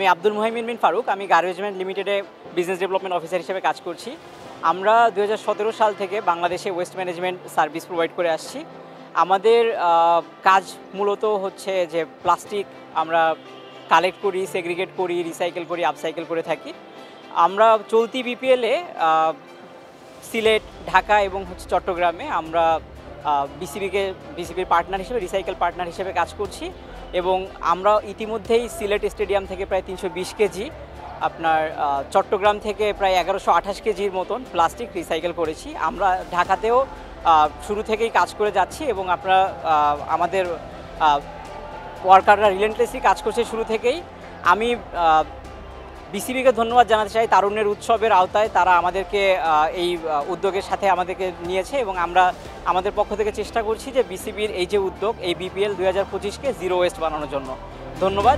আমি আব্দুল মুহাইমিন বিন ফারুক। আমি গার্বেজমেন্ট লিমিটেডে বিজনেস ডেভেলপমেন্ট অফিসার হিসেবে কাজ করছি। আমরা 2017 সাল থেকে বাংলাদেশে ওয়েস্ট ম্যানেজমেন্ট সার্ভিস প্রোভাইড করে আসছি। আমাদের কাজ মূলত হচ্ছে যে প্লাস্টিক আমরা কালেক্ট করি, সেগ্রিগেট করি, রিসাইকেল করি, আপসাইকেল করে থাকি। আমরা চলতি বিপিএলে সিলেট, ঢাকা এবং চট্টগ্রামে আমরা বিসিবির পার্টনার হিসেবে, রিসাইকেল পার্টনার হিসেবে কাজ করছি এবং আমরা ইতিমধ্যেই সিলেট স্টেডিয়াম থেকে প্রায় 320 কেজি, আপনার চট্টগ্রাম থেকে প্রায় 1128 কেজির মতন প্লাস্টিক রিসাইকেল করেছি। আমরা ঢাকাতেও শুরু থেকেই কাজ করে যাচ্ছি এবং আমাদের ওয়ার্কাররা রিলেন্টলেসলি কাজ করছে শুরু থেকেই। আমি বিসিবিকে ধন্যবাদ জানাতে চাই, তারুণ্যের উৎসবের আওতায় তারা আমাদেরকে এই উদ্যোগের সাথে আমাদেরকে নিয়েছে এবং আমরা আমাদের পক্ষ থেকে চেষ্টা করছি যে বিসিবির এই যে উদ্যোগ, এই বিপিএল 2025কে জিরো ওয়েস্ট বানানোর জন্য। ধন্যবাদ।